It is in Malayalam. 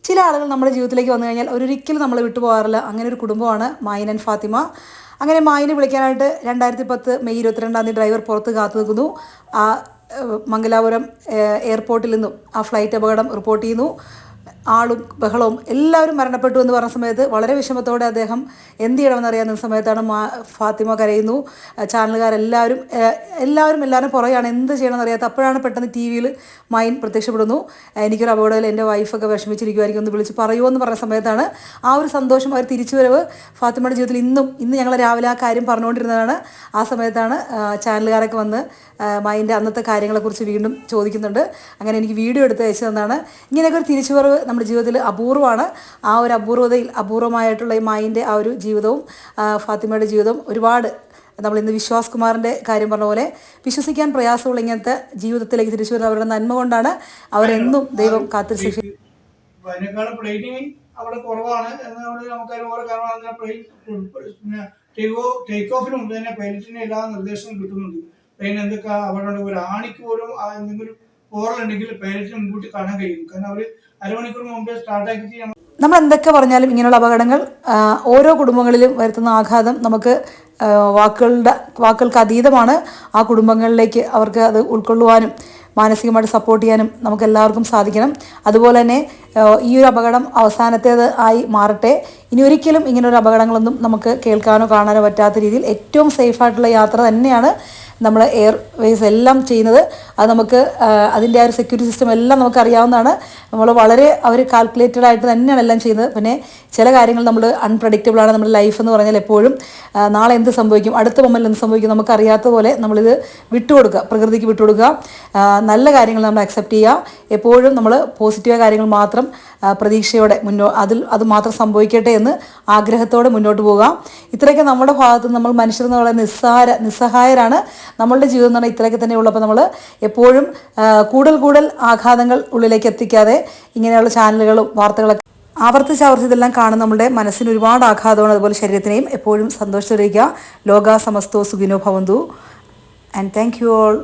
ചില ആളുകൾ നമ്മുടെ ജീവിതത്തിലേക്ക് വന്നു കഴിഞ്ഞാൽ ഒരിക്കലും നമ്മളെ വിട്ടുപോകാറില്ല. അങ്ങനെ ഒരു കുടുംബമാണ് മായിൻ ആൻഡ് ഫാത്തിമ. അങ്ങനെ മായിനെ വിളിക്കാനായിട്ട് 2010 മെയ് 22-ാം തീയതി ഡ്രൈവർ പുറത്ത് കാത്തു നിൽക്കുന്നു. ആ മംഗലാപുരം എയർപോർട്ടിൽ നിന്നും ആ ഫ്ലൈറ്റ് അപകടം റിപ്പോർട്ട് ചെയ്യുന്നു. ആളും ബഹളവും എല്ലാവരും മരണപ്പെട്ടു എന്ന് പറഞ്ഞ സമയത്ത് വളരെ വിഷമത്തോടെ അദ്ദേഹം എന്ത് ചെയ്യണമെന്ന് അറിയാവുന്ന സമയത്താണ് ഫാത്തിമ കരയുന്നു. ചാനലുകാരെല്ലാവരും പുറകെയാണ് എന്ത് ചെയ്യണമെന്ന് അറിയാത്ത. അപ്പോഴാണ് പെട്ടെന്ന് ടി വിയിൽ മൈൻ പ്രത്യക്ഷപ്പെടുന്നു. എനിക്കൊരു അപകടത്തിൽ എൻ്റെ വൈഫൊക്കെ വിഷമിച്ചിരിക്കുമായിരിക്കും, ഒന്ന് വിളിച്ച് പറയുമോ എന്ന് പറഞ്ഞ സമയത്താണ് ആ ഒരു സന്തോഷം, ആ ഒരു തിരിച്ചുവരവ് ഫാത്തിമയുടെ ജീവിതത്തിൽ ഇന്ന് ഞങ്ങൾ രാവിലെ ആ കാര്യം പറഞ്ഞുകൊണ്ടിരുന്നതാണ്. ആ സമയത്താണ് ചാനലുകാരൊക്കെ വന്ന് മൈൻ്റെ അന്നത്തെ കാര്യങ്ങളെക്കുറിച്ച് വീണ്ടും ചോദിക്കുന്നുണ്ട്. അങ്ങനെ എനിക്ക് വീഡിയോ എടുത്ത് അയച്ചു തന്നാണ്. ഇങ്ങനെയൊക്കെ ഒരു തിരിച്ചുവരവ് നമ്മുടെ ജീവിതത്തിൽ അപൂർവമാണ്. ആ ഒരു അപൂർവതയിൽ അപൂർവമായിട്ടുള്ള ഈ മൈൻ്റെ ആ ഒരു ജീവിതവും ഫാത്തിമയുടെ ജീവിതവും ഒരുപാട് നമ്മളിന്ന് വിശ്വാസ് കുമാറിൻ്റെ കാര്യം പറഞ്ഞ പോലെ വിശ്വസിക്കാൻ പ്രയാസമുള്ള ഇങ്ങനത്തെ ജീവിതത്തിലേക്ക് തിരിച്ചു വരുന്ന അവരുടെ നന്മ കൊണ്ടാണ് അവരെന്നും ദൈവം കാത്തിരിക്കും. അവിടെ കുറവാണ് എന്നുള്ളത് നമുക്കതിന് ഓരോ കാരണമാണ്. ടേക്ക് ഓഫിന് മുമ്പ് തന്നെ പൈലറ്റിന് എല്ലാ നിർദ്ദേശവും കിട്ടുന്നുണ്ട്. പ്ലെയിൻ എന്തൊക്കെ അവിടെ ഒരു ആണിക്ക് പോലും എന്തെങ്കിലും പോറലുണ്ടെങ്കിൽ പൈലറ്റിന് മുൻകൂട്ടി കാണാൻ കഴിയും. കാരണം അവർ അരമണിക്കൂർ മുമ്പേ സ്റ്റാർട്ടാക്കി. നമ്മൾ എന്തൊക്കെ പറഞ്ഞാലും ഇങ്ങനെയുള്ള അപകടങ്ങൾ ഓരോ കുടുംബങ്ങളിലും വരുത്തുന്ന ആഘാതം നമുക്ക് വാക്കുകൾക്ക് അതീതമാണ്. ആ കുടുംബങ്ങളിലേക്ക് അവർക്ക് അത് ഉൾക്കൊള്ളുവാനും മാനസികമായിട്ട് സപ്പോർട്ട് ചെയ്യാനും നമുക്ക് എല്ലാവർക്കും സാധിക്കണം. അതുപോലെ തന്നെ ഈ ഒരു അപകടം അവസാനത്തേത് ആയി മാറട്ടെ. ഇനി ഒരിക്കലും ഇങ്ങനൊരു അപകടങ്ങളൊന്നും നമുക്ക് കേൾക്കാനോ കാണാനോ പറ്റാത്ത രീതിയിൽ ഏറ്റവും സേഫായിട്ടുള്ള യാത്ര തന്നെയാണ് നമ്മൾ എയർവേസ് എല്ലാം ചെയ്യുന്നത്. അത് നമുക്ക് അതിൻ്റെ ആ ഒരു സെക്യൂരിറ്റി സിസ്റ്റം എല്ലാം നമുക്ക് അറിയാവുന്നതാണ്. നമ്മൾ വളരെ അവർ കാൽക്കുലേറ്റഡ് ആയിട്ട് തന്നെയാണ് എല്ലാം ചെയ്യുന്നത്. പിന്നെ ചില കാര്യങ്ങൾ നമ്മൾ അൺപ്രഡിക്റ്റബിളാണ്. നമ്മുടെ ലൈഫ് എന്ന് പറഞ്ഞാൽ എപ്പോഴും നാളെ എന്ത് സംഭവിക്കും, അടുത്ത മൊമെൻറ്റിൽ എന്ത് സംഭവിക്കും നമുക്കറിയാത്ത പോലെ നമ്മളിത് വിട്ടുകൊടുക്കുക, പ്രകൃതിക്ക് വിട്ടുകൊടുക്കുക. നല്ല കാര്യങ്ങൾ നമ്മൾ അക്സെപ്റ്റ് ചെയ്യുക. എപ്പോഴും നമ്മൾ പോസിറ്റീവായ കാര്യങ്ങൾ മാത്രം പ്രതീക്ഷയോടെ അത് മാത്രം സംഭവിക്കട്ടെ എന്ന് ആഗ്രഹത്തോടെ മുന്നോട്ട് പോവുക. ഇത്രയൊക്കെ നമ്മുടെ ഭാഗത്ത് നമ്മൾ മനുഷ്യരെന്ന് പറയുന്നത് നിസ്സഹായരാണ്. നമ്മളുടെ ജീവിതം എന്ന് പറഞ്ഞാൽ ഇത്രയൊക്കെ തന്നെ ഉള്ളൂ. അപ്പോൾ നമ്മൾ എപ്പോഴും കൂടുതൽ ആഘാതങ്ങൾ ഉള്ളിലേക്ക് എത്തിക്കാതെ ഇങ്ങനെയുള്ള ചാനലുകളും വാർത്തകളൊക്കെ ആവർത്തിച്ച് ഇതെല്ലാം കാണുന്ന നമ്മുടെ മനസ്സിന് ഒരുപാട് ആഘാതമാണ്. അതുപോലെ ശരീരത്തിനെയും എപ്പോഴും സന്തോഷത്തിലിരിക്കുക. ലോക സമസ്തോ സുഖിനോ ഭവന്തു. And thank you all.